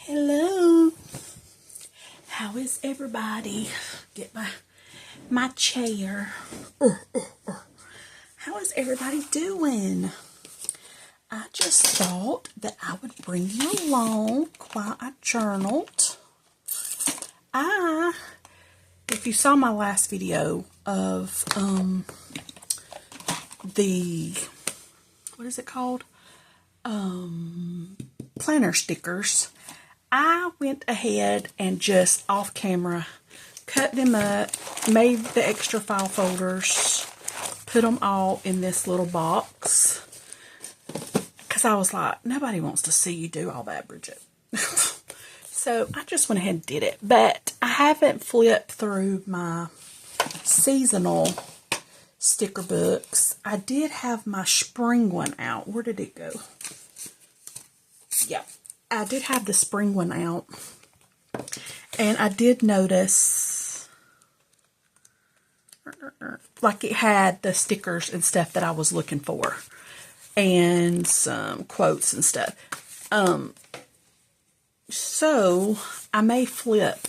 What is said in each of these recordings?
Hello. How is everybody? Get my chair. How is everybody doing? I just thought that I would bring you along while I journaled. If you saw my last video of what is it called? Planner stickers. I went ahead and just off camera cut them up, made the extra file folders, put them all in this little box. Because I was like, nobody wants to see you do all that, Bridget. So I just went ahead and did it. But I haven't flipped through my seasonal sticker books. I did have my spring one out. Where did it go? Yeah, I did have the spring one out. And I did notice like it had the stickers and stuff that I was looking for. And some quotes and stuff. So I may flip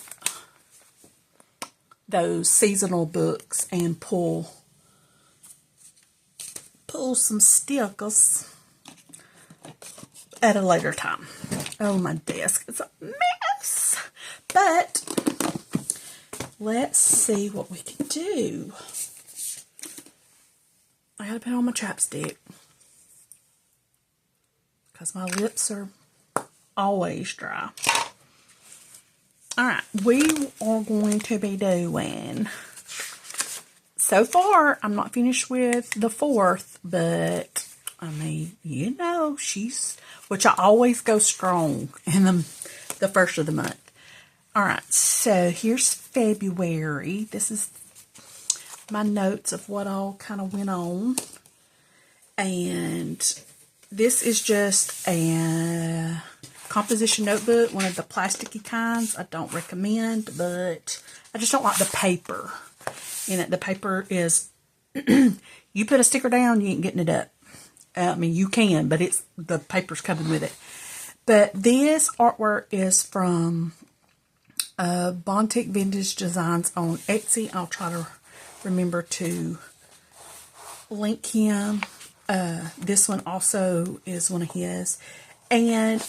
those seasonal books and pull some stickers at a later time. Oh, my desk is a mess. But let's see what we can do. I gotta put on my chapstick because my lips are always dry. Alright, we are going to be doing, so far, I'm not finished with the fourth, but, I mean, you know, which I always go strong in the first of the month. Alright, so here's February. This is my notes of what all kind of went on. And this is just a composition notebook, one of the plasticky kinds. I don't recommend, but I just don't like the paper in it. The paper is, you put a sticker down, you ain't getting it up. I mean, you can, but the paper's coming with it. But this artwork is from Bontic Vintage Designs on Etsy. I'll try to remember to link him. This one also is one of his. And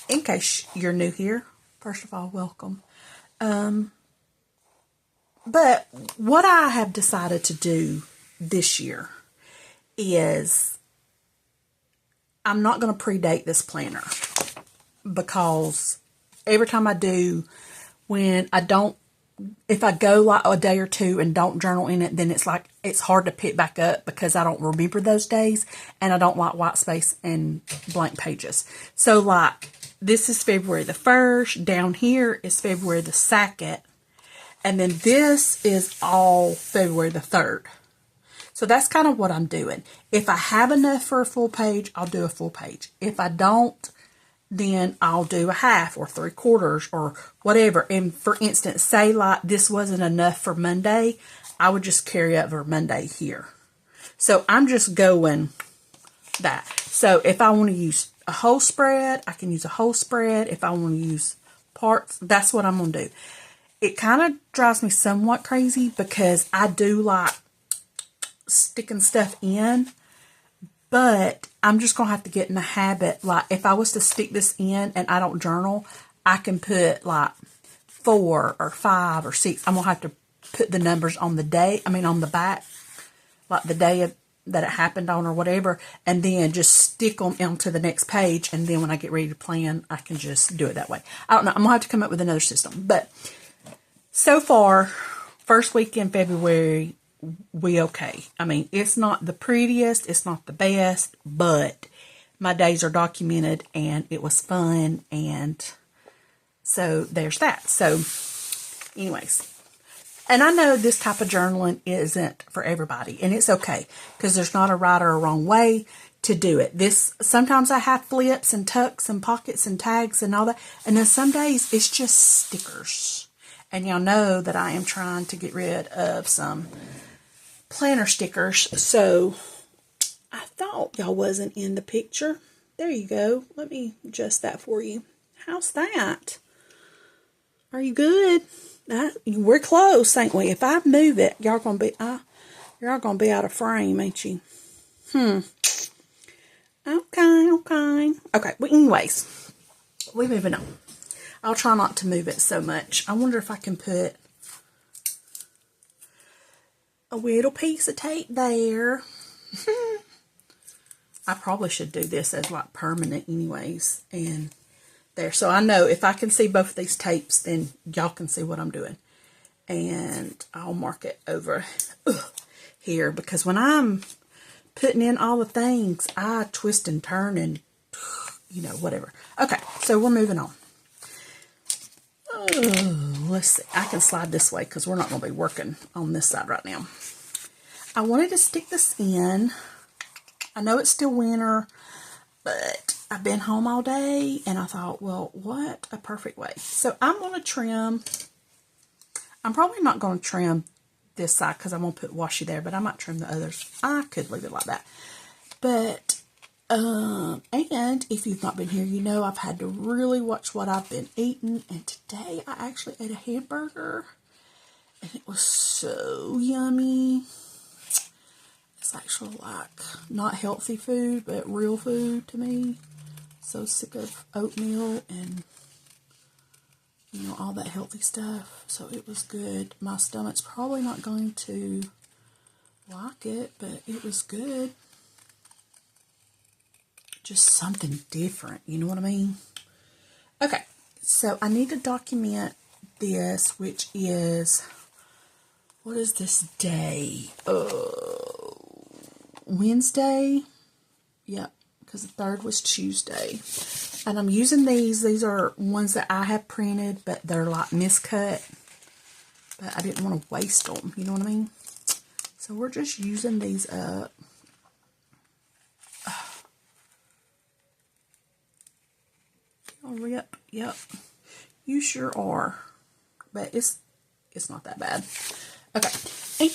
in case you're new here, first of all, welcome. But what I have decided to do this year is I'm not going to predate this planner, because every time I do, if I go like a day or two and don't journal in it, then it's hard to pick back up because I don't remember those days, and I don't like white space and blank pages. So like, this is February the 1st, down here is February the 2nd, and then this is all February the 3rd. So that's kind of what I'm doing. If I have enough for a full page, I'll do a full page. If I don't, then I'll do a half or 3/4 or whatever. And for instance, say like this wasn't enough for Monday, I would just carry over Monday here. So I'm just going that. So if I want to use a whole spread, I can use a whole spread. If I want to use parts, that's what I'm going to do. It kind of drives me somewhat crazy because I do like sticking stuff in, but I'm just going to have to get in the habit. Like, if I was to stick this in and I don't journal, I can put like 4 or 5 or 6. I'm going to have to put the numbers on the day, on the back, like the day that it happened on or whatever, and then just stick them onto the next page. And then when I get ready to plan, I can just do it that way. I don't know. I'm going to have to come up with another system. But so far, first week in February, we okay. I mean, it's not the prettiest, it's not the best, but my days are documented and it was fun, and so there's that. So anyways, and I know this type of journaling isn't for everybody, and it's okay, because there's not a right or a wrong way to do it. Sometimes I have flips and tucks and pockets and tags and all that, and then some days it's just stickers. And y'all know that I am trying to get rid of some planner stickers, so I thought y'all wasn't in the picture. There you go. Let me adjust that for you. How's that? Are you good? We're close, ain't we? If I move it, y'all gonna be out of frame, ain't you? Okay. Okay, well, anyways, we're moving on. I'll try not to move it so much. I wonder if I can put a little piece of tape there. I probably should do this as like permanent anyways. And there. So I know if I can see both of these tapes, then y'all can see what I'm doing. And I'll mark it over here. Because when I'm putting in all the things, I twist and turn and, you know, whatever. Okay, so we're moving on. Let's see. I can slide this way because we're not going to be working on this side right now. I wanted to stick this in. I know it's still winter, but I've been home all day, and I thought, well, what a perfect way. So I'm going to trim. I'm probably not going to trim this side because I'm going to put washi there, but I might trim the others. I could leave it like that. But, and if you've not been here, you know I've had to really watch what I've been eating. And today I actually ate a hamburger, and it was so yummy. It's actually like not healthy food, but real food to me. So sick of oatmeal and, you know, all that healthy stuff. So it was good. My stomach's probably not going to like it, but it was good. Just something different, you know what I mean? Okay, so I need to document this, which is, what is this day? Wednesday? Yep, because the 3rd was Tuesday. And I'm using these. These are ones that I have printed, but they're like miscut. But I didn't want to waste them, you know what I mean? So we're just using these up. Oh, yep. You sure are. But it's not that bad. Okay.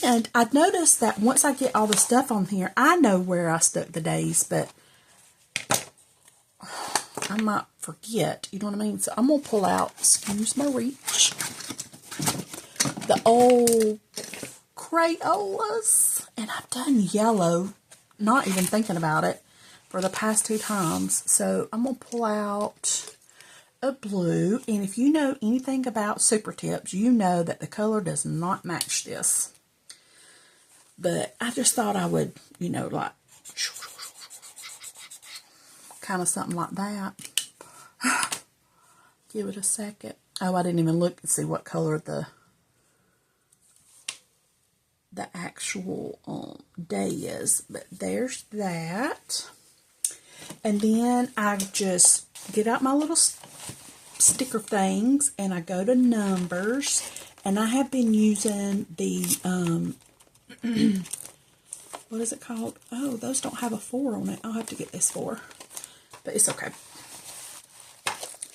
And I've noticed that once I get all the stuff on here, I know where I stuck the days, but I might forget, you know what I mean? So I'm going to pull out, excuse my reach, the old Crayolas. And I've done yellow, not even thinking about it, for the past 2 times. So I'm going to pull out a blue. And if you know anything about Super Tips, you know that the color does not match this. But I just thought I would, you know, like, kind of something like that. Give it a second. Oh, I didn't even look to see what color the actual day is. But there's that. And then I just get out my little sticker things and I go to numbers. And I have been using the, what is it called? Oh, those don't have a 4 on it. I'll have to get this 4. But it's okay.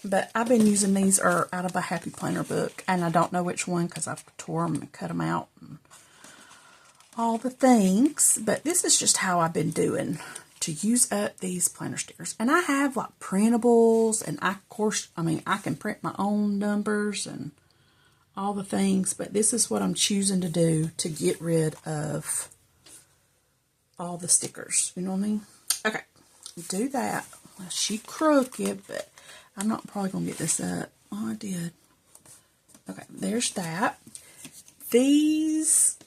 But I've been using these are out of a Happy Planner book. And I don't know which one because I've tore them and cut them out. And all the things. But this is just how I've been doing to use up these planner stickers. And I have like printables. And I can print my own numbers and all the things. But this is what I'm choosing to do to get rid of all the stickers. You know what I mean? Okay. Do that. Well, she crooked, but I'm not probably going to get this up. Oh, I did. Okay, there's that. These,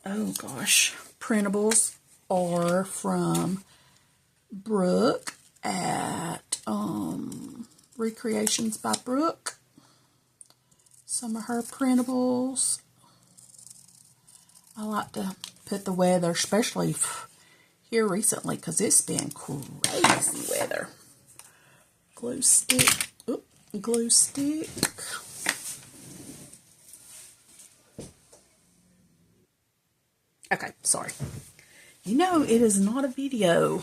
oh gosh, printables are from Brooke at Recreations by Brooke. Some of her printables. I like to put the weather, especially here recently, because it's been crazy weather. Glue stick. Oop, glue stick. Okay, sorry. You know, it is not a video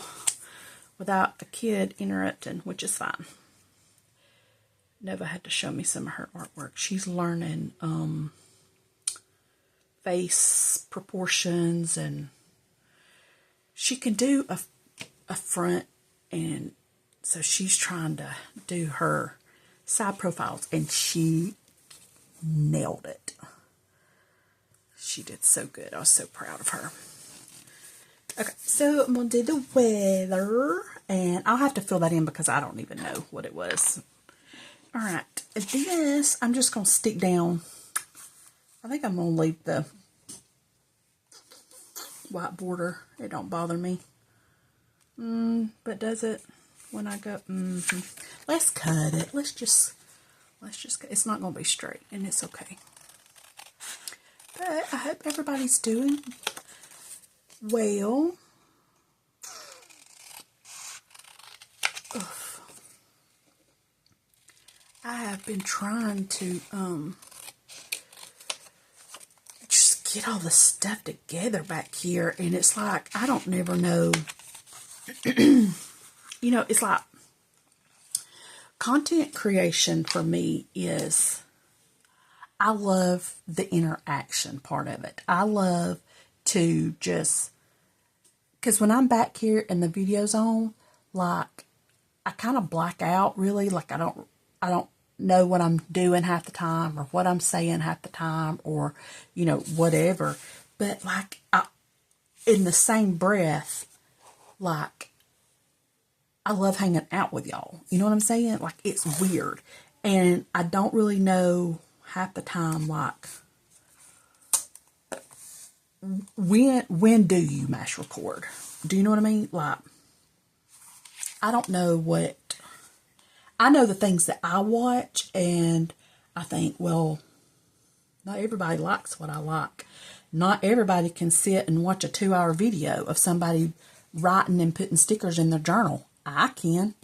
without a kid interrupting, which is fine. Nova had to show me some of her artwork. She's learning face proportions, and she can do a front and So she's trying to do her side profiles, and she nailed it. She did so good. I was so proud of her. Okay, so I'm going to do the weather, and I'll have to fill that in because I don't even know what it was. All right, this I'm just going to stick down. I think I'm going to leave the white border. It don't bother me. But does it when I go? Let's cut it. Let's just. It's not going to be straight, and it's okay. But I hope everybody's doing well. Ugh. I have been trying to just get all the stuff together back here, and it's like I don't never know. You know, it's like content creation for me is, I love the interaction part of it. I love to just, because when I'm back here and the video's on, like, I kind of black out really. Like, I don't know what I'm doing half the time, or what I'm saying half the time, or, you know, whatever. But, like, in the same breath, like, I love hanging out with y'all. You know what I'm saying? Like, it's weird. And I don't really know half the time, like, when do you mash record? Do you know what I mean? Like, I don't know what, I know the things that I watch, and I think, well, not everybody likes what I like. Not everybody can sit and watch a 2-hour video of somebody writing and putting stickers in their journal. I can.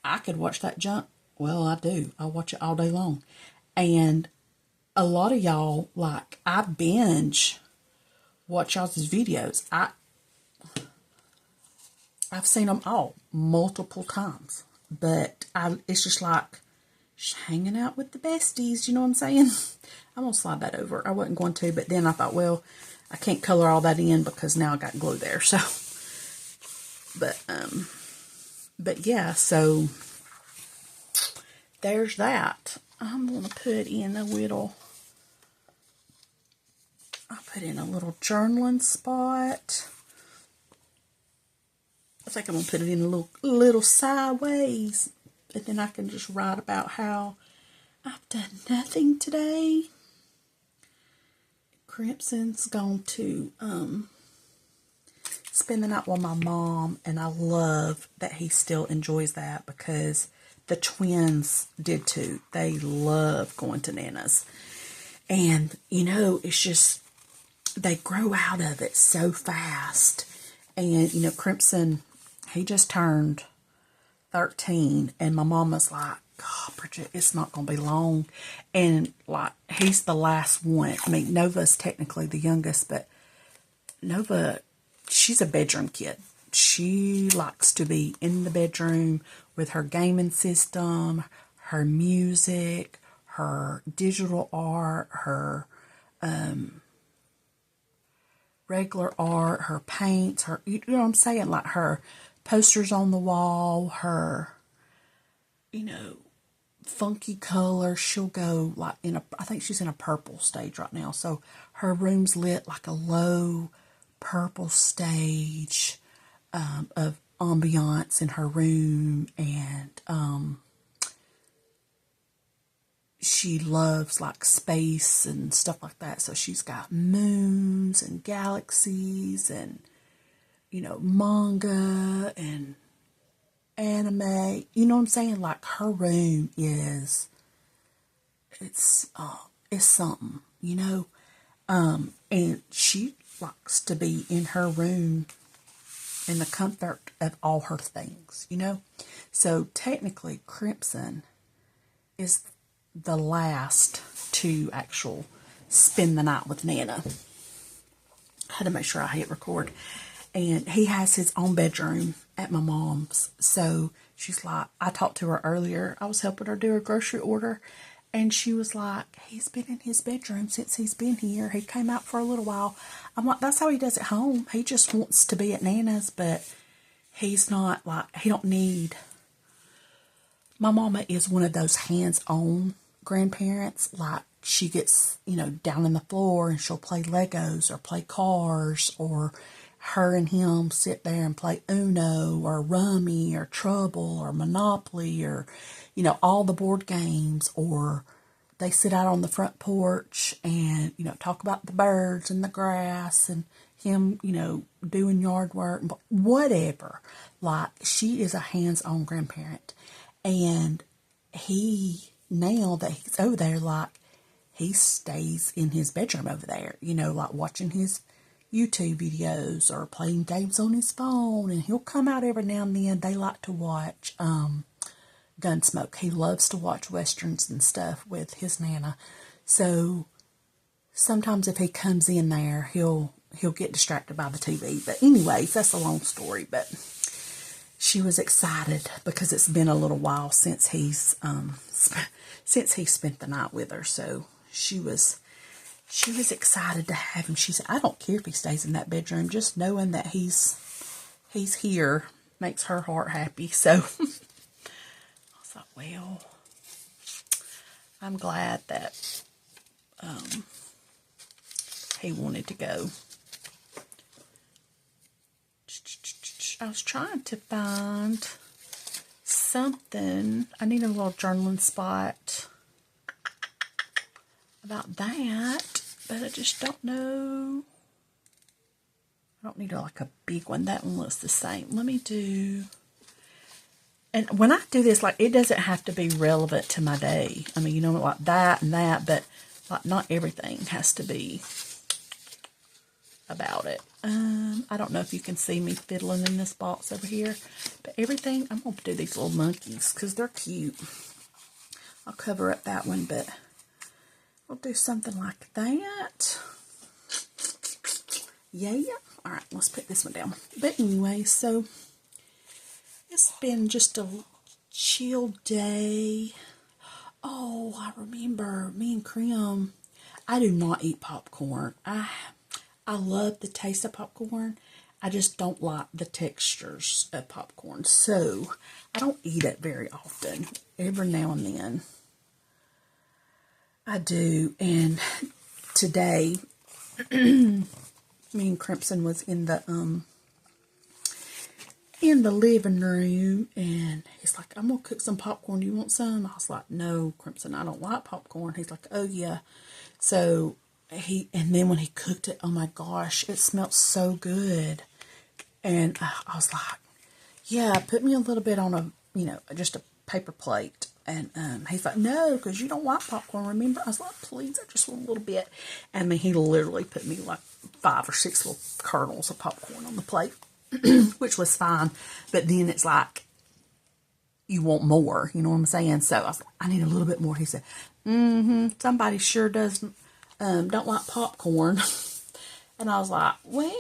I could watch that junk. Well, I do. I watch it all day long. And a lot of y'all, like, I binge watch y'all's videos. I've seen them all multiple times. But it's just like, just hanging out with the besties. You know what I'm saying? I'm going to slide that over. I wasn't going to, but then I thought, well, I can't color all that in because now I got glue there. So, but yeah, so there's that. I'm going to put in a little, I'll put in a little journaling spot. I think I'm going to put it in a little sideways. And then I can just write about how I've done nothing today. Crimson's going to spend the night with my mom, and I love that he still enjoys that because the twins did too. They love going to Nana's. And, you know, it's just, they grow out of it so fast. And, you know, Crimson, he just turned 13, and my mama's like, God, Bridget, it's not going to be long. And, like, he's the last one. I mean, Nova's technically the youngest, but Nova, she's a bedroom kid. She likes to be in the bedroom with her gaming system, her music, her digital art, her regular art, her paints, her, you know what I'm saying? Like her posters on the wall, her, you know, funky color. She'll go like I think she's in a purple stage right now. So her room's lit like a low purple stage of ambiance in her room. And she loves like space and stuff like that. So she's got moons and galaxies and, you know, manga and anime. You know what I'm saying? Like her room is, it's something, you know. And she likes to be in her room in the comfort of all her things, you know. So technically Crimson is the last to actual spend the night with Nana. I had to make sure I hit record. And he has his own bedroom at my mom's. So she's like, I talked to her earlier. I was helping her do a grocery order. And she was like, he's been in his bedroom since he's been here. He came out for a little while. I'm like, that's how he does at home. He just wants to be at Nana's, but he's not like, he don't need My mama is one of those hands-on grandparents. Like, she gets, down on the floor and she'll play Legos or play cars, or her and him sit there and play Uno or Rummy or Trouble or Monopoly, or, all the board games, or they sit out on the front porch and, talk about the birds and the grass and him, doing yard work, whatever. Like, she is a hands-on grandparent. And now that he's over there, like, he stays in his bedroom over there, like watching his YouTube videos or playing games on his phone. And he'll come out every now and then. They like to watch Gunsmoke. He loves to watch westerns and stuff with his Nana. So sometimes if he comes in there, he'll get distracted by the TV. But anyways, that's a long story. But she was excited because it's been a little while since he's spent the night with her. So she was excited to have him. She said, I don't care if he stays in that bedroom. Just knowing that he's here makes her heart happy. So I thought, well, I'm glad that he wanted to go. I was trying to find something. I need a little journaling spot about that, but I just don't know. I don't need like a big one. That one looks the same. Let me do, and when I do this, like, it doesn't have to be relevant to my day. I mean, like that and that, but like not everything has to be about it. I don't know if you can see me fiddling in this box over here, but everything, I'm going to do these little monkeys because they're cute. I'll cover up that one, but I'll do something like that. Yeah. All right, let's put this one down. But anyway, so it's been just a chill day. Oh, I remember me and Krim. I do not eat popcorn. I love the taste of popcorn. I just don't like the textures of popcorn. So I don't eat it very often. Every now and then I do. And today, me and Crimson was in the living room, and he's like, I'm gonna cook some popcorn. Do you want some? I was like, no, Crimson, I don't like popcorn. He's like, oh yeah. So and then when he cooked it, oh my gosh, it smelled so good. And I was like, yeah, put me a little bit on just a paper plate. And he's like, no, because you don't like popcorn, remember? I was like, please, I just want a little bit. And I mean, he literally put me like 5 or 6 little kernels of popcorn on the plate, which was fine. But then it's like, you want more, you know what I'm saying? So I was like, I need a little bit more. He said, somebody sure doesn't. Don't like popcorn. And I was like, well,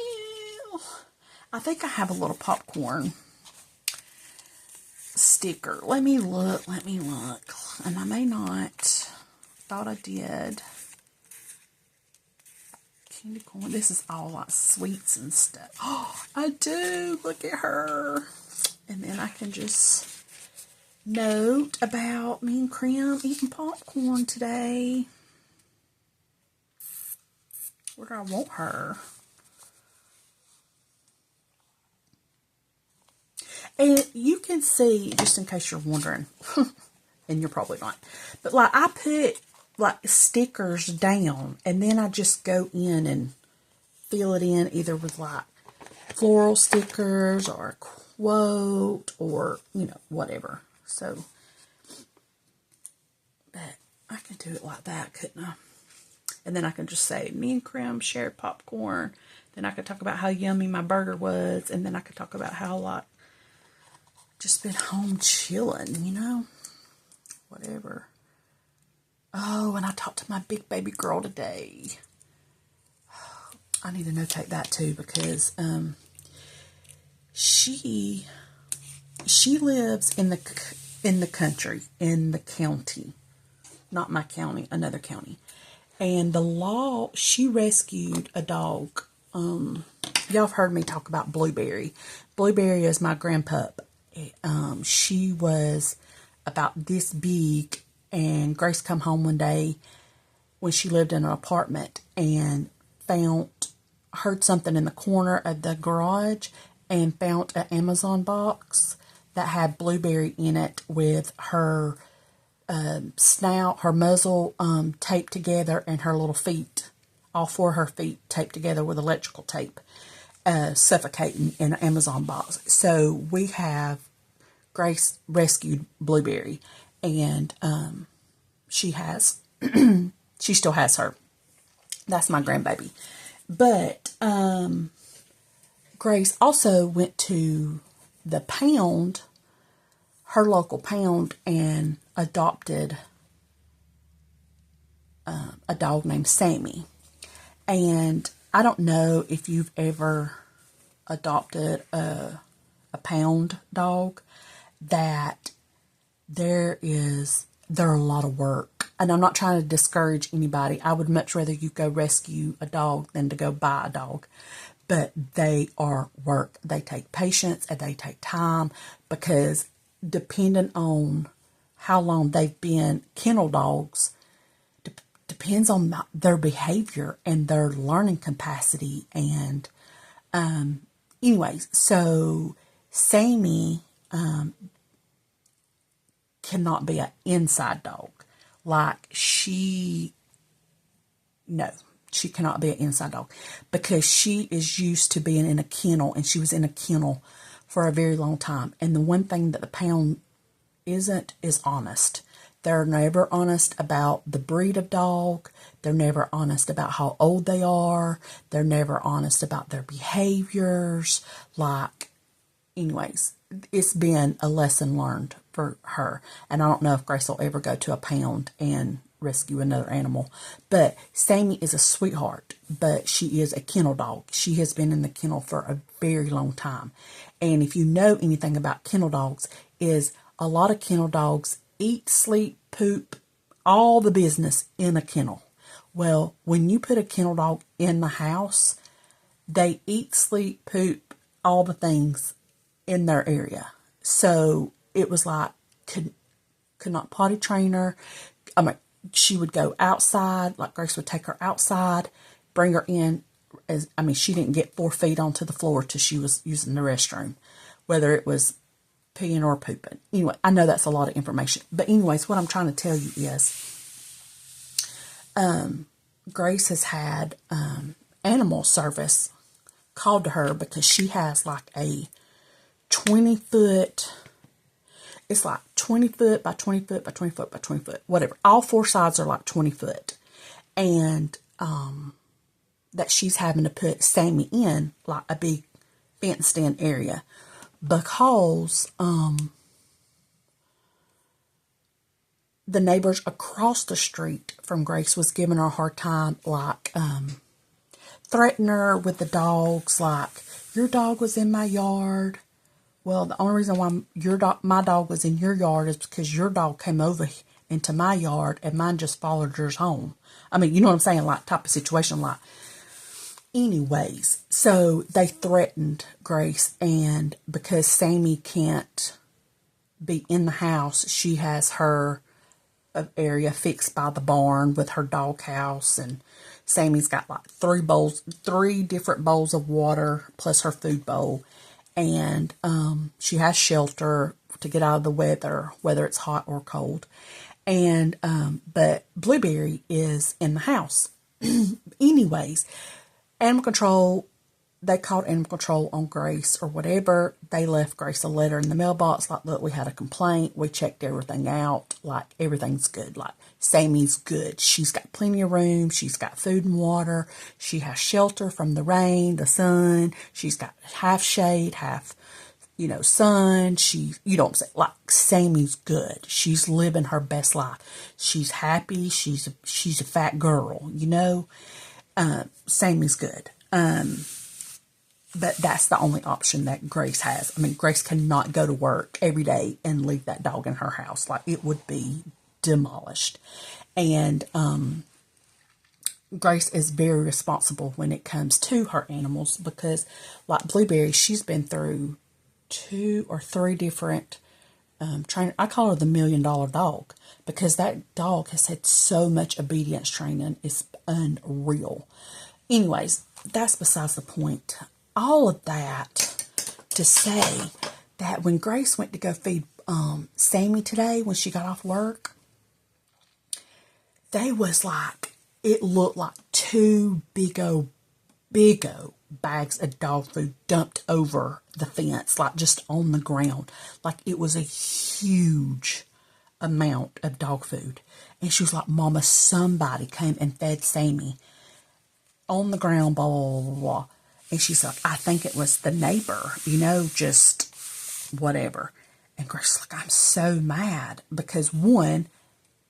I think I have a little popcorn sticker. Let me look. And I may not. Thought I did. Candy corn. This is all like sweets and stuff. Oh, I do. Look at her. And then I can just note about me and Krim eating popcorn today. Where do I want her? And you can see, just in case you're wondering, and you're probably not, but like I put like stickers down, and then I just go in and fill it in either with like floral stickers or a quote or, whatever. So, but I can do it like that, couldn't I? And then I can just say, me and Krim shared popcorn. Then I could talk about how yummy my burger was. And then I could talk about how, like, just been home chilling, whatever. Oh, and I talked to my big baby girl today. I need to notate that too, because she lives in the country, in the county. Not my county, another county. And she rescued a dog. Y'all have heard me talk about Blueberry. Blueberry is my grandpup. She was about this big, and Grace come home one day when she lived in an apartment and heard something in the corner of the garage and found an Amazon box that had Blueberry in it with her snout, her muzzle taped together, and her little feet, all four of her feet taped together with electrical tape, suffocating in an Amazon box. So we have Grace rescued Blueberry, and she still has her. That's my grandbaby. But Grace also went to the pound, her local pound, and adopted a dog named Sammy. And I don't know if you've ever adopted a pound dog, that they're a lot of work. And I'm not trying to discourage anybody. I would much rather you go rescue a dog than to go buy a dog. But they are work. They take patience and they take time, because depending on how long they've been kennel dogs, depends on their behavior and their learning capacity. And anyways, so Sammy cannot be an inside dog. She cannot be an inside dog, because she is used to being in a kennel, and she was in a kennel for a very long time. And the one thing that the pound isn't is honest. They're never honest about the breed of dog. They're never honest about how old they are. They're never honest about their behaviors. Anyways, it's been a lesson learned for her. And I don't know if Grace will ever go to a pound and rescue another animal. But Sammy is a sweetheart, but she is a kennel dog. She has been in the kennel for a very long time. And if you know anything about kennel dogs, is a lot of kennel dogs eat, sleep, poop, all the business in a kennel. Well, when you put a kennel dog in the house, they eat, sleep, poop, all the things in their area. So it was like, could not potty train her. She would go outside, like Grace would take her outside, bring her in. She didn't get 4 feet onto the floor till she was using the restroom, whether it was peeing or pooping. Anyway, I know that's a lot of information. But anyways, what I'm trying to tell you is Grace has had animal service called to her, because she has like a 20-foot, it's like 20 foot by 20 foot by 20 foot by 20 foot, whatever. All 4 sides are like 20 foot. And that she's having to put Sammy in like a big fenced in area, because the neighbors across the street from Grace was giving her a hard time, threatening her with the dogs, like, your dog was in my yard. Well, the only reason why my dog was in your yard is because your dog came over into my yard and mine just followed yours home. You know what I'm saying? Like, type of situation. Like, anyways, so they threatened Grace, and because Sammy can't be in the house, she has her area fixed by the barn with her dog house, and Sammy's got like 3 different bowls of water plus her food bowl. And she has shelter to get out of the weather, whether it's hot or cold. And but Blueberry is in the house. Anyways, animal control, they called animal control on Grace or whatever. They left Grace a letter in the mailbox, like, look, we had a complaint. We checked everything out. Like, everything's good. Like, Sammy's good. She's got plenty of room. She's got food and water. She has shelter from the rain, the sun. She's got half shade, half, sun. Like, Sammy's good. She's living her best life. She's happy. She's a fat girl, Sammy's good. But that's the only option that Grace has. Grace cannot go to work every day and leave that dog in her house. Like, it would be demolished. And Grace is very responsible when it comes to her animals, because, like Blueberry, she's been through 2 or 3 different trainer. I call her the $1 million dog because that dog has had so much obedience training. It's unreal. Anyways, that's besides the point. All of that to say that when Grace went to go feed Sammy today when she got off work, they was like, it looked like two big old bags of dog food dumped over the fence, like just on the ground. Like it was a huge amount of dog food. And she was like, Mama, somebody came and fed Sammy on the ground, blah, blah, blah, blah. And she's like, I think it was the neighbor, just whatever. And Grace's like, I'm so mad because one,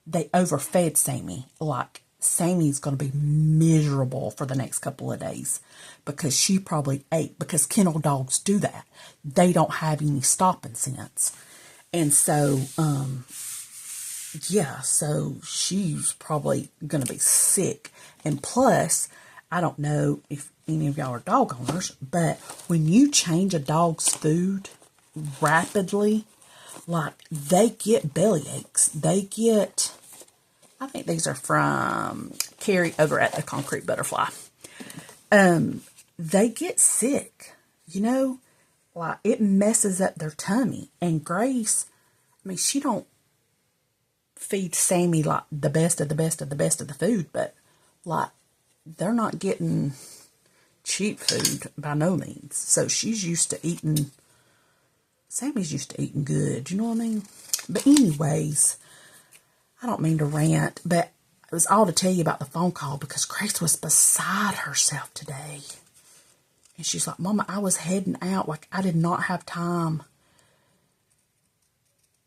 they overfed Sammy. Like, Sammy's going to be miserable for the next couple of days because she probably ate, because kennel dogs do that. They don't have any stopping sense. And so, so she's probably going to be sick. And plus, I don't know if any of y'all are dog owners, but when you change a dog's food rapidly, like they get belly aches. They get, I think these are from Kari over at the Concrete Butterfly. They get sick, like it messes up their tummy. And Grace, I mean, she don't feed Sammy like the best of the best of the best of the food, but like they're not getting cheap food by no means. So Sammy's used to eating good, you know what I mean? But anyways, I don't mean to rant, but it was all to tell you about the phone call because Grace was beside herself today. And she's like, Mama, I was heading out. Like, I did not have time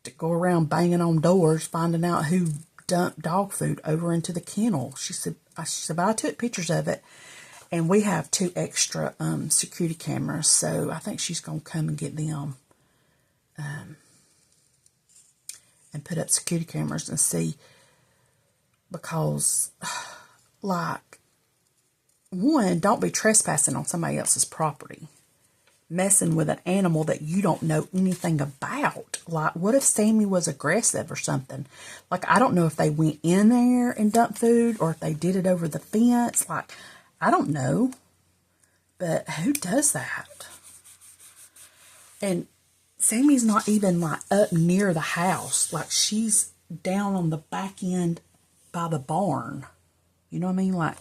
to go around banging on doors, finding out who dumped dog food over into the kennel. She said, but I took pictures of it. And we have 2 extra security cameras, so I think she's going to come and get them and put up security cameras and see, because, like, one, don't be trespassing on somebody else's property, messing with an animal that you don't know anything about. Like, what if Sammy was aggressive or something? Like, I don't know if they went in there and dumped food or if they did it over the fence. Like, I don't know, but who does that? And Sammy's not even like up near the house. Like she's down on the back end by the barn. You know what I mean? Like,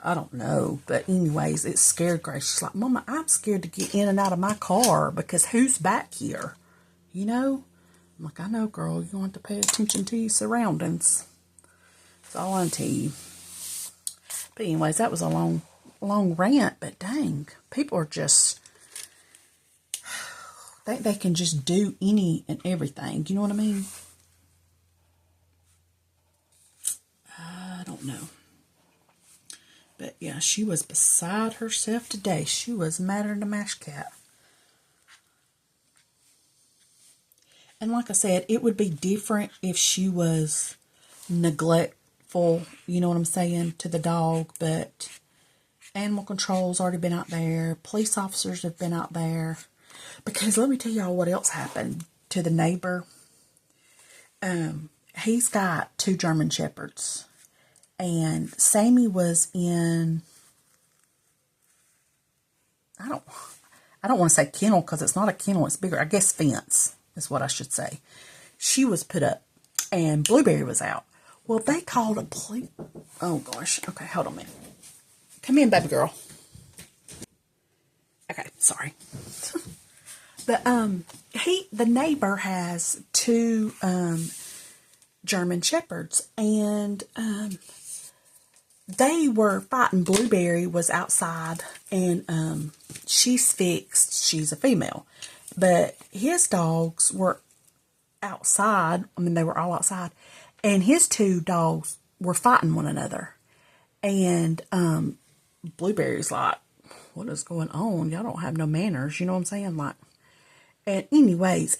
I don't know. But anyways, it scared Grace. She's like, Mama, I'm scared to get in and out of my car because who's back here? I'm like, I know, girl. You want to pay attention to your surroundings. That's all I tell you. But anyways, that was a long rant, but dang, people are just, think they can just do any and everything. You know what I mean? I don't know. But yeah, she was beside herself today. She was madder than a mash cat. And like I said, it would be different if she was neglectful, you know what I'm saying, to the dog, but animal control's already been out there. Police officers have been out there. Because let me tell y'all what else happened to the neighbor. He's got 2 German Shepherds. And Sammy was in, I don't want to say kennel because it's not a kennel, it's bigger. I guess fence is what I should say. She was put up and Blueberry was out. Well, they called a police. Oh, gosh. Okay, hold on a minute. Come in, baby girl. Okay, sorry. But the neighbor has 2 German Shepherds, and they were fighting. Blueberry was outside, and she's fixed. She's a female. But his dogs were outside. I mean, they were all outside. And his 2 dogs were fighting one another. And Blueberry's like, what is going on? Y'all don't have no manners. You know what I'm saying? Like, and anyways,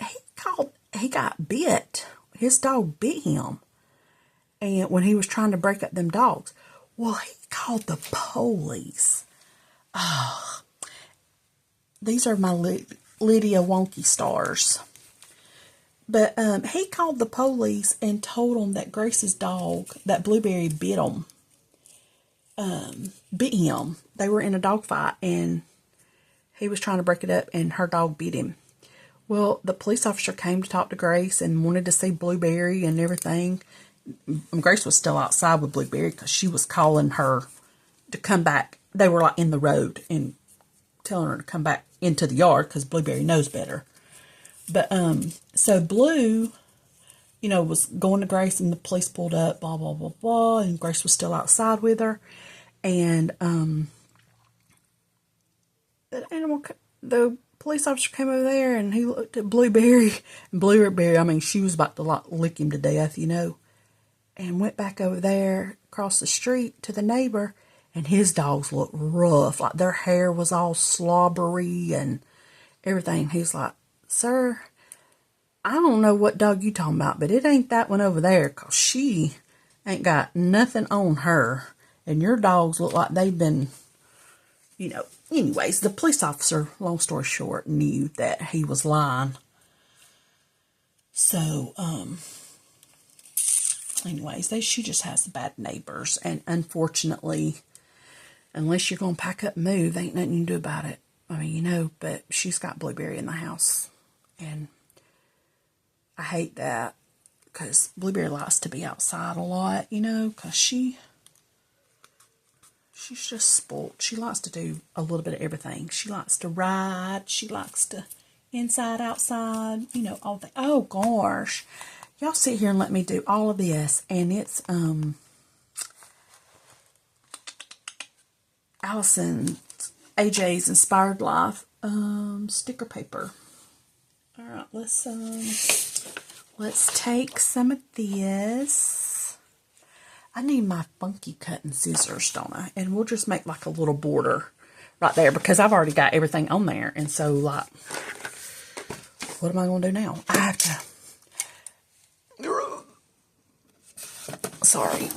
he got bit. His dog bit him. And when he was trying to break up them dogs. Well, he called the police. Oh, these are my Lydia Wonky stars. But he called the police and told them that Grace's dog, that Blueberry, bit him. They were in a dog fight, and he was trying to break it up, and her dog bit him. Well, the police officer came to talk to Grace and wanted to see Blueberry and everything. Grace was still outside with Blueberry because she was calling her to come back. They were like in the road and telling her to come back into the yard because Blueberry knows better. But so Blue, was going to Grace, and the police pulled up, blah blah blah blah, and Grace was still outside with her, and the police officer came over there, and he looked at Blueberry, and Blueberry, she was about to lick him to death, and went back over there across the street to the neighbor, and his dogs looked rough, like their hair was all slobbery and everything. He's like, "Sir, I don't know what dog you talking about, but it ain't that one over there, 'cause she ain't got nothing on her, and your dogs look like they've been," Anyways, the police officer, long story short, knew that he was lying. So, anyways, she just has bad neighbors, and unfortunately, unless you're going to pack up and move, ain't nothing you can do about it. But she's got Blueberry in the house, and I hate that, because Blueberry likes to be outside a lot, because she's just spoiled. She likes to do a little bit of everything. She likes to ride. She likes to inside, outside, all that. Oh, gosh. Y'all sit here and let me do all of this. And it's Allison, AJ's Inspired Life sticker paper. All right, let's take some of this. I need my funky cutting scissors, don't I? And we'll just make like a little border right there, because I've already got everything on there. And so, like, what am I going to do now? I have to... Sorry.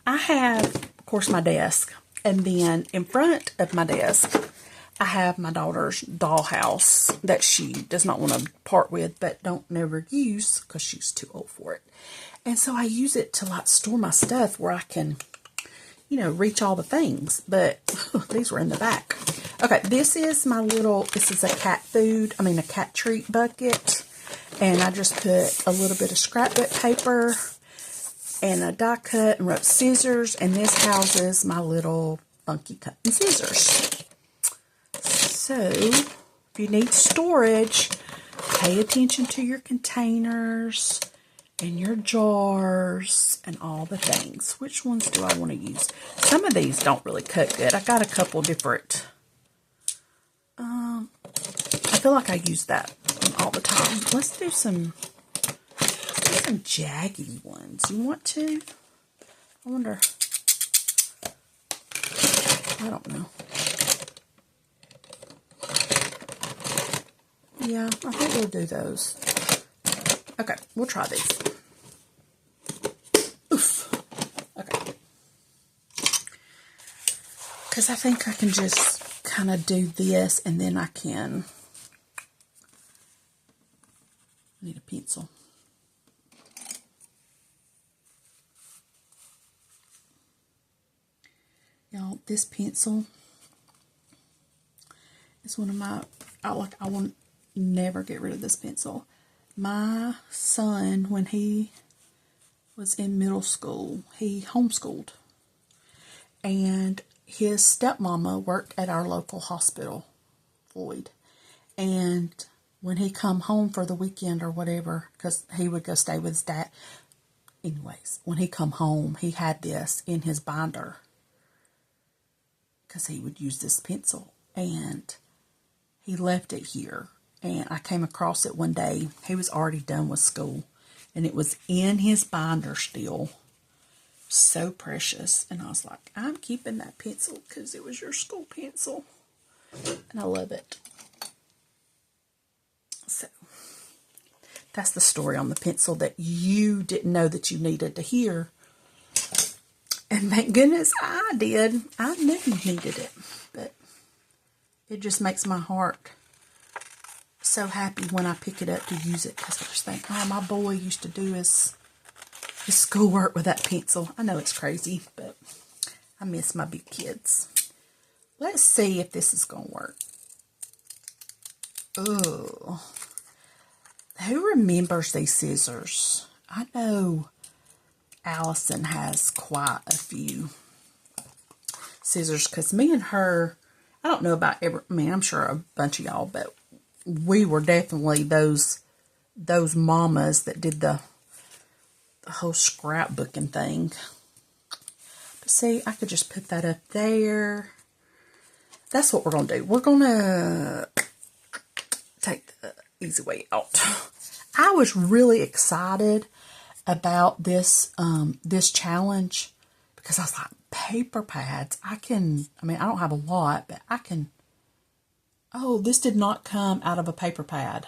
I have, of course, my desk. And then in front of my desk, I have my daughter's dollhouse that she does not want to part with, but don't never use because she's too old for it. And so I use it to like store my stuff where I can, reach all the things. But these were in the back. Okay, this is a cat a cat treat bucket. And I just put a little bit of scrapbook paper and a die cut and wrote scissors. And this houses my little funky cutting scissors. So, if you need storage, pay attention to your containers and your jars and all the things. Which ones do I want to use? Some of these don't really cut good. I got a couple different. I feel like I use that all the time. Let's do some jaggedy ones. You want to? I wonder. I don't know. Yeah, I think we'll do those. Okay, we'll try these. Oof. Okay. Because I think I can just kind of do this, and then I need a pencil. Y'all, this pencil is one of my, I want to never get rid of this pencil. My son, when he was in middle school, he homeschooled. And his stepmama worked at our local hospital, Floyd. And when he come home for the weekend or whatever, because he would go stay with his dad. Anyways, when he come home, he had this in his binder, because he would use this pencil. And he left it here. And I came across it one day. He was already done with school. And it was in his binder still. So precious. And I was like, I'm keeping that pencil because it was your school pencil. And I love it. So, that's the story on the pencil that you didn't know that you needed to hear. And thank goodness I did. I knew you needed it. But it just makes my heart so happy when I pick it up to use it because I just think, oh, my boy used to do his schoolwork with that pencil. I know it's crazy, but I miss my big kids. Let's see if this is going to work. Oh, who remembers these scissors? I know Allison has quite a few scissors because me and her, I don't know about I'm sure a bunch of y'all, but we were definitely those mamas that did the whole scrapbooking thing. But see, I could just put that up there. That's what we're going to do. We're going to take the easy way out. I was really excited about this this challenge because I was like, paper pads, I don't have a lot, but I can. Oh, this did not come out of a paper pad.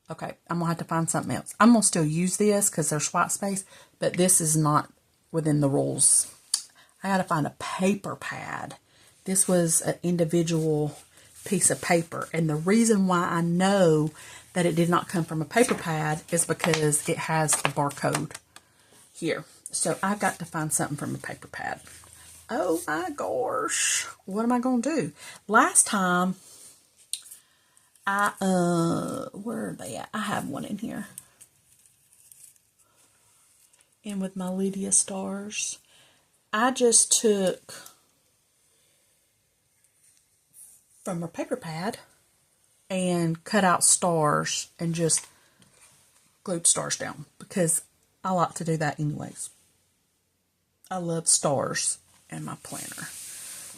Okay, I'm going to have to find something else. I'm going to still use this because there's white space, but this is not within the rules. I got to find a paper pad. This was an individual piece of paper, and the reason why I know that it did not come from a paper pad is because it has the barcode here. So I've got to find something from a paper pad. Oh my gosh, what am I going to do? Last time, where are they at? I have one in here. And with my Lydia stars, I just took from a paper pad and cut out stars and just glued stars down because I like to do that anyways. I love stars in my planner.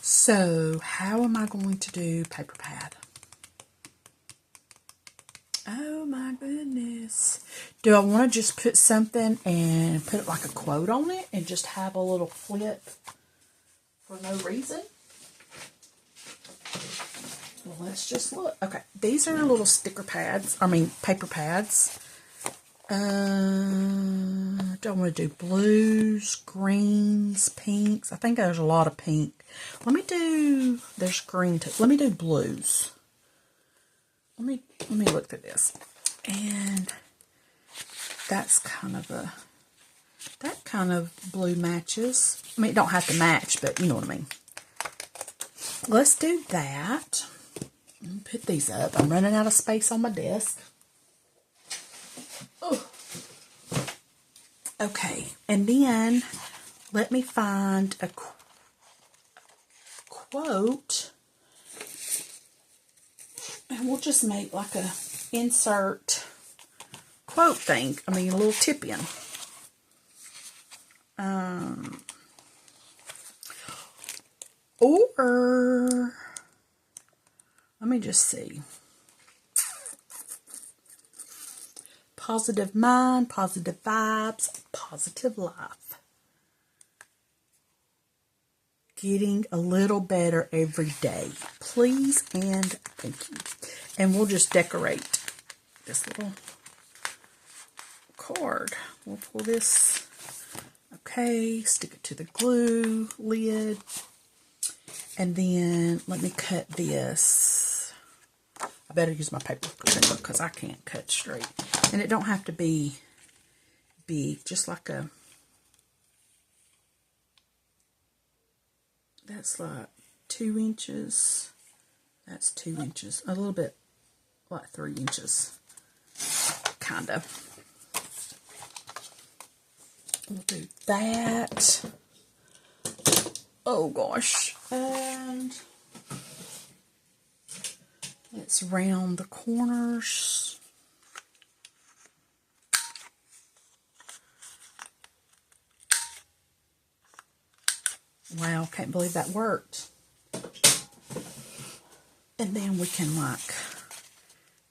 So how am I going to do paper pad? Oh my goodness. Do I want to just put something and put like a quote on it and just have a little flip for no reason? Well, let's just look. Okay, these are little sticker pads. Paper pads. Do I want to do blues, greens, pinks? I think there's a lot of pink. There's green too. Let me do blues. Let me look through this. And that kind of blue matches. It don't have to match, but you know what I mean. Let's do that. Put these up. I'm running out of space on my desk. Oh. Okay, and then let me find a quote, and we'll just make like a insert quote thing. A little tip in. Or let me just see. Positive mind, positive vibes, positive life. Getting a little better every day. Please and thank you. And we'll just decorate this little card. We'll pull this. Okay, stick it to the glue lid. And then let me cut this. I better use my paper protector because I can't cut straight. And it don't have to be big, just like that's like 2 inches. That's 2 inches. A little bit like 3 inches. Kind of. We'll do that. Oh gosh. And let's round the corners. Wow, can't believe that worked. And then we can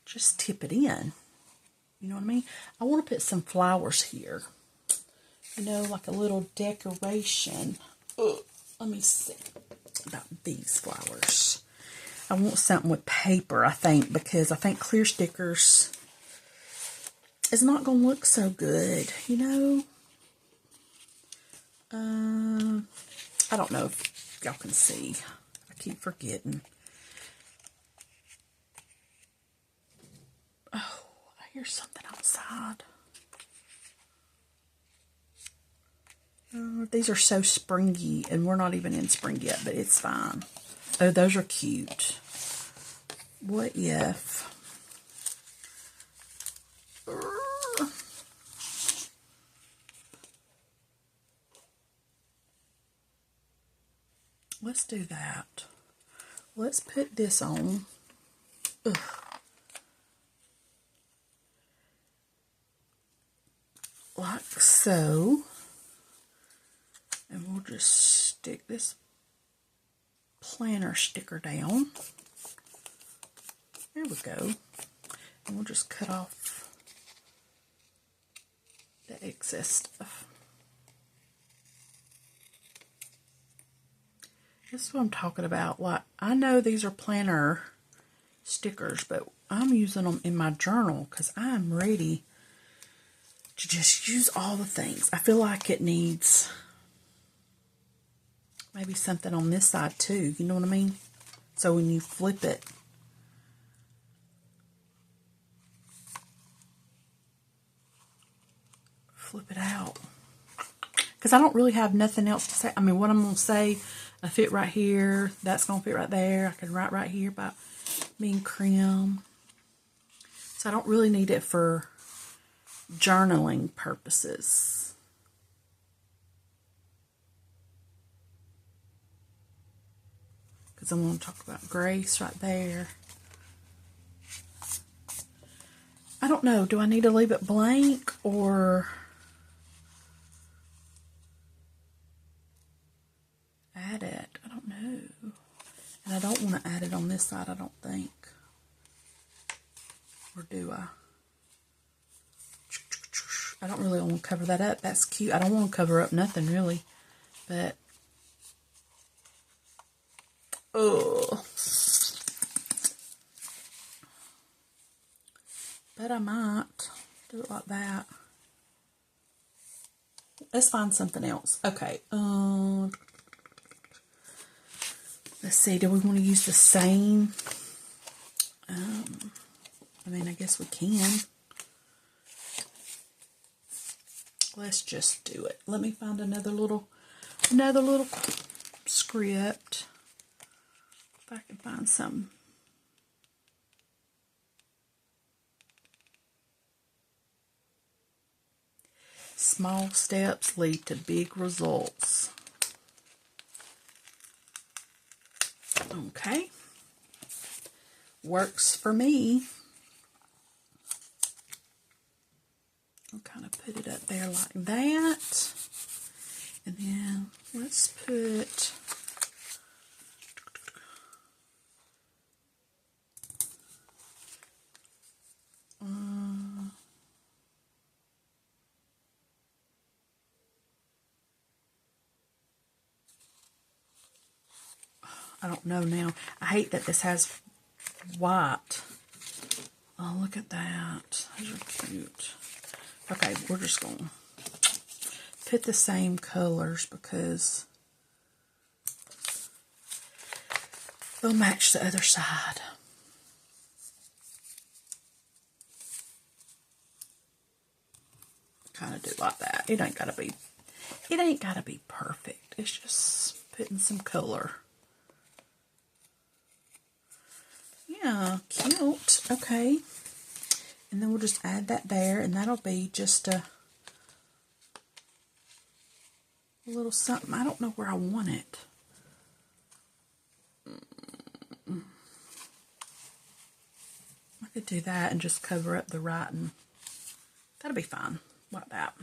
just tip it in. You know what I mean? I want to put some flowers here. Like a little decoration. Let me see about these flowers. I want something with paper, I think, because I think clear stickers is not going to look so good, I don't know if y'all can see. I keep forgetting. hear something outside. These are so springy, and we're not even in spring yet, but it's fine. Oh, those are cute. What if... Let's do that. Let's put this on. Ugh. Like so. And we'll just stick this planner sticker down. There we go. And we'll just cut off the excess stuff. This is what I'm talking about. Like, I know these are planner stickers, but I'm using them in my journal because I'm ready to just use all the things. I feel like it needs maybe something on this side too, you know what I mean? So when you flip it, flip it out. Because I don't really have nothing else to say. I mean, what I'm going to say, I fit right here. That's going to fit right there. I can write right here about being crim. So I don't really need it for journaling purposes. Because I'm going to talk about grace right there. I don't know. Do I need to leave it blank or add it? I don't know. And I don't want to add it on this side, I don't think. Or do I? I don't really want to cover that up. That's cute. I don't want to cover up nothing really. But oh. But I might do it like that. Let's find something else. Okay. Let's see. Do we want to use the same? I mean, I guess we can. Let's just do it. Let me find another little script. If I can find some. Small steps lead to big results. Okay. Works for me. I'll kind of put it up there like that. And then let's put I don't know now. I hate that this has white. Oh, look at that. Those are cute. Okay, we're just going to put the same colors because they'll match the other side. Kind of do like that. It ain't gotta be perfect. It's just putting some color. Yeah, cute. Okay. And then we'll just add that there, and that'll be just a little something. I don't know where I want it. I could do that and just cover up the writing. That'll be fine. Like that.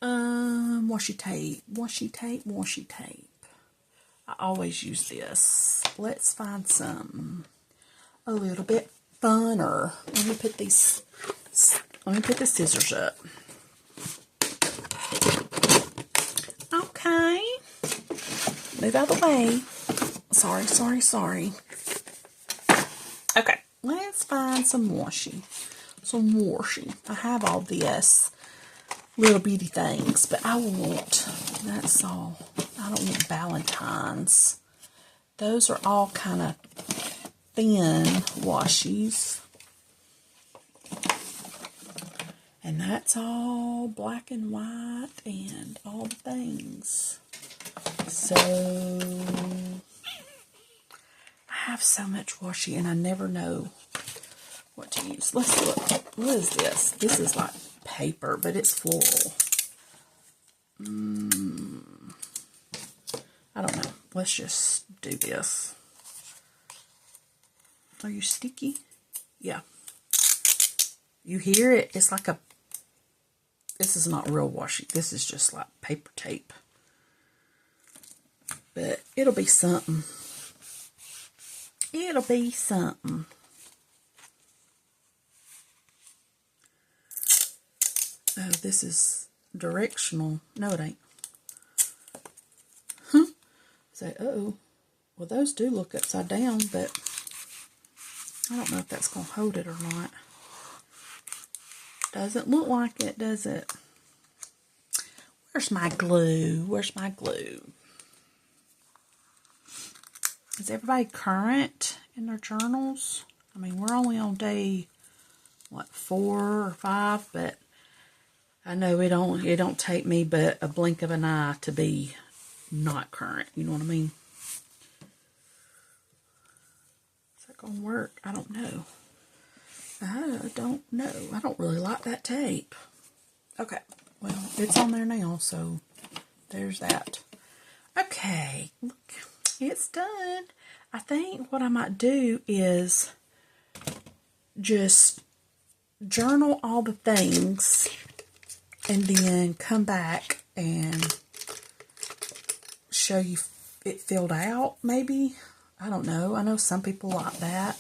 Washi tape. Washi tape, washi tape. I always use this. Let's find some a little bit funner. Let me put the scissors up. Okay. Move out of the way. Sorry. Okay. Let's find some washi. I have all these little bitty things, but I want, that's all. I don't want Valentine's. Those are all kind of thin washies. And that's all black and white and all the things. So, I have so much washi and I never know what to use. Let's look. What is this? This is like paper, but it's floral. I don't know. Let's just do this. Are you sticky? Yeah. You hear it? It's like a... This is not real washi. This is just like paper tape. But it'll be something. It'll be something. Oh, this is directional. No, it ain't. Huh. Say, uh-oh. Well, those do look upside down, but I don't know if that's going to hold it or not. Doesn't look like it, does it? Where's my glue? Where's my glue? Is everybody current in their journals? I mean, we're only on day, what, 4 or 5, but I know it don't take me but a blink of an eye to be not current. You know what I mean? Is that going to work? I don't know. I don't know. I don't really like that tape. Okay. Well, it's on there now, so there's that. Okay. Look, it's done. I think what I might do is just journal all the things and then come back and show you it filled out, maybe. I don't know. I know some people like that.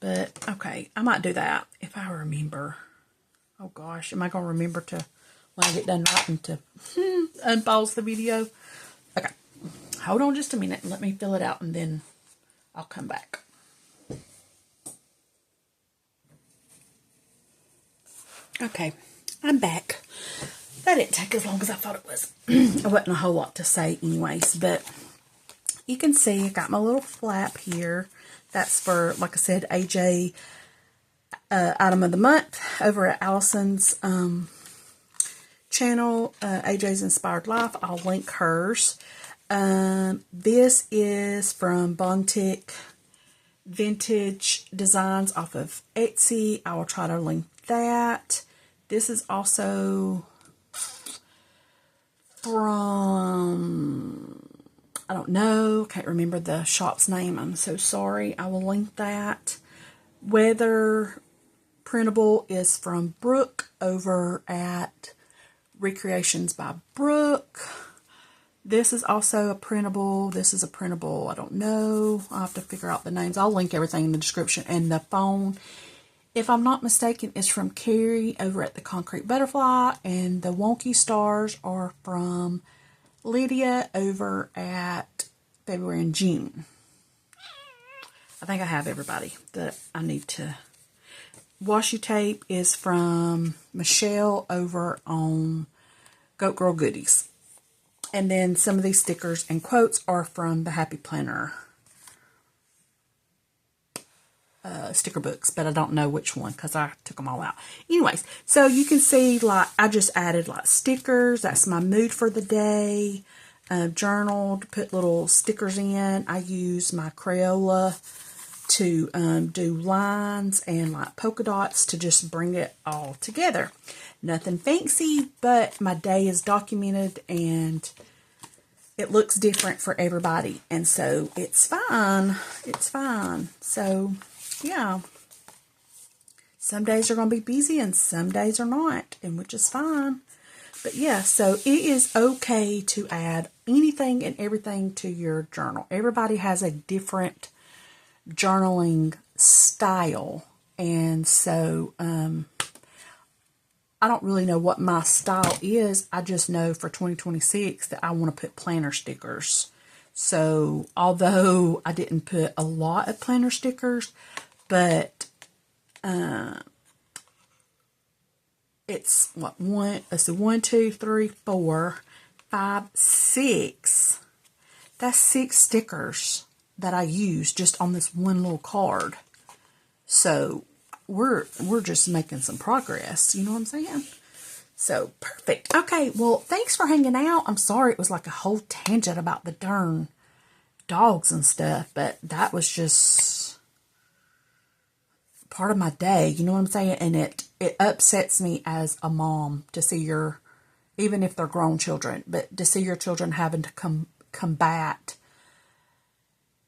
But, okay, I might do that if I remember. Oh, gosh. Am I going to remember to, when I get done writing, to unpause the video? Okay. Hold on just a minute and let me fill it out, and then I'll come back. Okay. I'm back. That didn't take as long as I thought it was. There wasn't a whole lot to say anyways, but you can see I got my little flap here. That's for, like I said, AJ item of the month over at Allison's channel, AJ's Inspired Life. I'll link hers. This is from Bontic Vintage Designs off of Etsy. I will try to link that. This is also from... I don't know. Can't remember the shop's name. I'm so sorry. I will link that. Weather printable is from Brooke over at Recreations by Brooke. This is also a printable. This is a printable. I don't know. I'll have to figure out the names. I'll link everything in the description. And the phone, if I'm not mistaken, is from Kari over at the Concrete Butterfly. And the wonky stars are from Lydia over at February and June. I think I have everybody that I need to. Washi tape is from Michelle over on Goat Girl Goodies. And then some of these stickers and quotes are from the Happy Planner sticker books, but I don't know which one because I took them all out. Anyways, so you can see, like, I just added like stickers. That's my mood for the day. Journal to put little stickers in. I use my Crayola to do lines and like polka dots to just bring it all together. Nothing fancy, but my day is documented and it looks different for everybody. And so it's fine. It's fine. So yeah, some days are going to be busy and some days are not, and which is fine. But yeah, so it is okay to add anything and everything to your journal. Everybody has a different journaling style, and so I don't really know what my style is. I just know for 2026 that I want to put planner stickers. So although I didn't put a lot of planner stickers, but it's what, let's see, 1, 2, 3, 4, 5, 6. That's 6 stickers that I use just on this one little card. So we're just making some progress. You know what I'm saying? So, perfect. Okay, well, thanks for hanging out. I'm sorry it was like a whole tangent about the darn dogs and stuff, but that was just part of my day. You know what I'm saying? And it upsets me as a mom to see your, even if they're grown children, but to see your children having to combat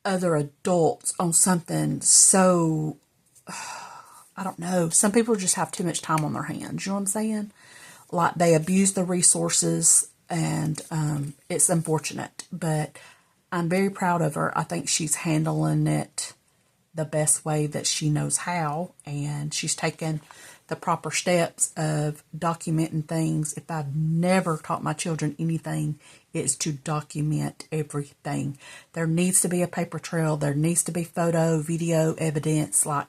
other adults on something so, I don't know. Some people just have too much time on their hands. You know what I'm saying? Like they abuse the resources, and it's unfortunate, but I'm very proud of her. I think she's handling it the best way that she knows how, and she's taken the proper steps of documenting things. If I've never taught my children anything, it's to document everything. There needs to be a paper trail. There needs to be photo, video, evidence, like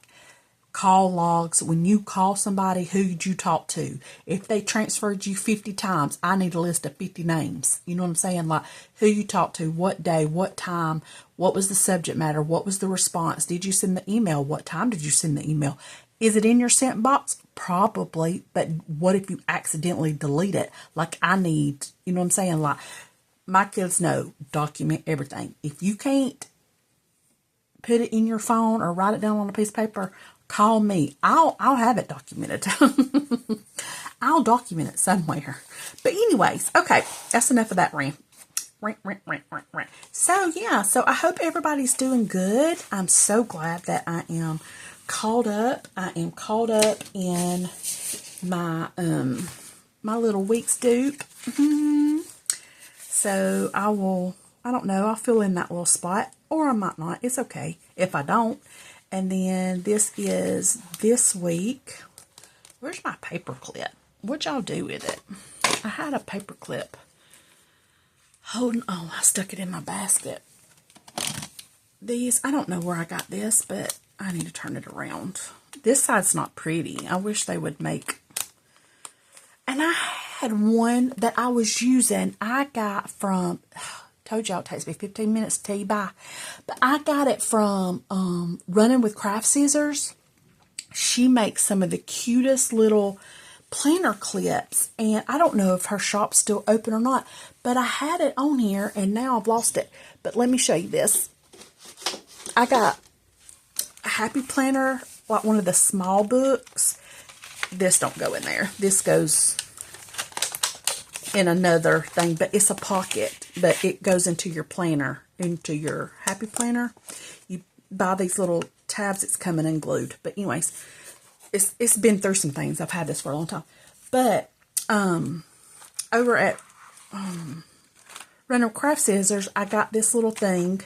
call logs. When you call somebody, who did you talk to? If they transferred you 50 times, I need a list of 50 names. You know what I'm saying? Like who you talked to, what day, what time, what was the subject matter, what was the response, did you send the email, what time did you send the email? Is it in your sent box? Probably, but what if you accidentally delete it? Like I need, you know what I'm saying? Like my kids know, document everything. If you can't put it in your phone or write it down on a piece of paper, call me. I'll have it documented. I'll document it somewhere. But anyways, okay, that's enough of that rant. So yeah, so I hope everybody's doing good. I'm so glad that I am caught up. I am caught up in my my little week's dupe. So I don't know, I'll fill in that little spot, or I might not. It's okay if I don't. And then this is this week. Where's my paper clip? What'd y'all do with it? I had a paper clip holding on. I stuck it in my basket. These, I don't know where I got this, but I need to turn it around. This side's not pretty. I wish they would make. And I had one that I was using. I got from, told y'all it takes me 15 minutes to tell you bye. But I got it from Running with Craft Scissors. She makes some of the cutest little planner clips. And I don't know if her shop's still open or not. But I had it on here and now I've lost it. But let me show you this. I got a Happy Planner, like one of the small books. This don't go in there. This goes in another thing, but it's a pocket, but it goes into your planner, into your Happy Planner. You buy these little tabs, it's coming unglued. But anyways, it's been through some things. I've had this for a long time. But over at Runner Craft Scissors, I got this little thing,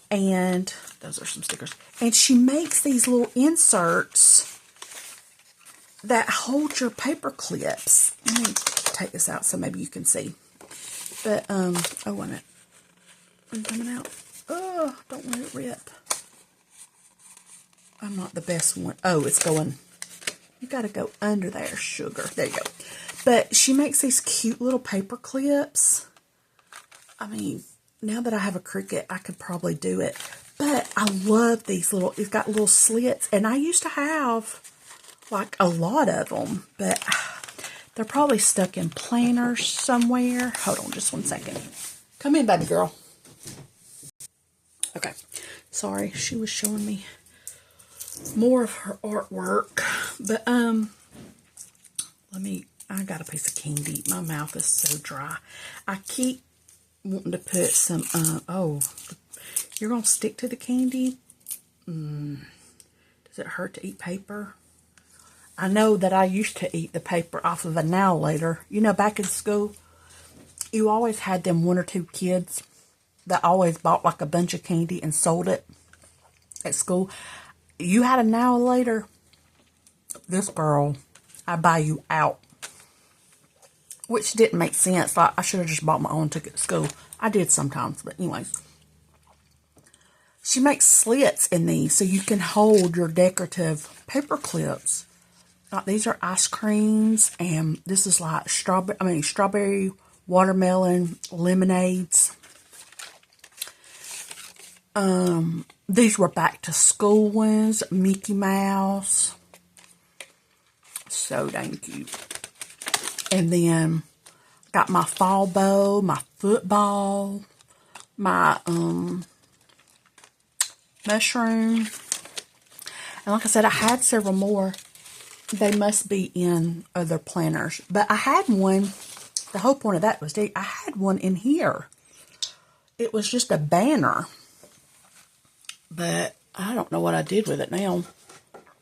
and those are some stickers. And she makes these little inserts that hold your paper clips. Let me take this out so maybe you can see. But, oh, wait a minute. I'm coming out. Oh, don't let it rip. I'm not the best one. Oh, it's going. You got to go under there, sugar. There you go. But she makes these cute little paper clips. I mean, now that I have a Cricut, I could probably do it. But I love these little, it's got little slits. And I used to have like a lot of them, but they're probably stuck in planners somewhere. Hold on just one second. Come in, baby girl. Okay. Sorry, she was showing me more of her artwork. But, I got a piece of candy. My mouth is so dry. I keep wanting to put some, you're going to stick to the candy? Does it hurt to eat paper? I know that I used to eat the paper off of a Now-Later. You know, back in school, you always had them one or two kids that always bought like a bunch of candy and sold it at school. You had a Now-Later. This girl, I buy you out. Which didn't make sense. Like, I should have just bought my own and took it to school. I did sometimes, but anyways. She makes slits in these so you can hold your decorative paper clips. Like, these are ice creams, and this is like strawberry, watermelon, lemonades. These were back to school ones, Mickey Mouse. So dang cute. And then got my fall bow, my football, my mushroom. And like I said, I had several more. They must be in other planners. But I had one, the whole point of that was I had one in here. It was just a banner. But I don't know what I did with it now.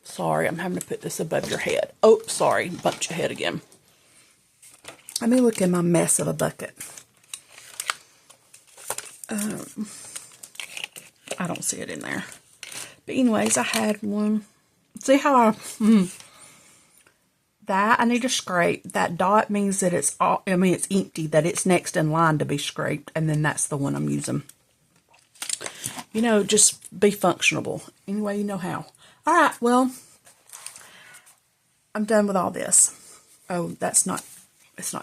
Sorry, I'm having to put this above your head. Oh, sorry, bumped your head again. Let me look in my mess of a bucket. I don't see it in there. But anyways, I had one. See how that I need to scrape. That dot means that it's all, I mean, it's empty, that it's next in line to be scraped. And then that's the one I'm using. You know, just be functionable. Anyway, you know how. All right, well, I'm done with all this. Oh, it's not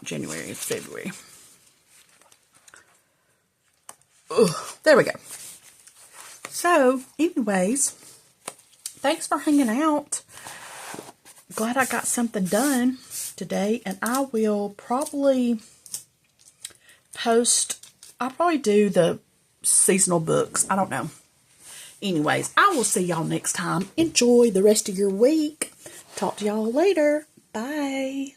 January, it's February. Ugh, there we go. So, anyways, thanks for hanging out. Glad I got something done today, and I will probably I'll probably do the seasonal books. I don't know. Anyways, I will see y'all next time. Enjoy the rest of your week. Talk to y'all later. Bye.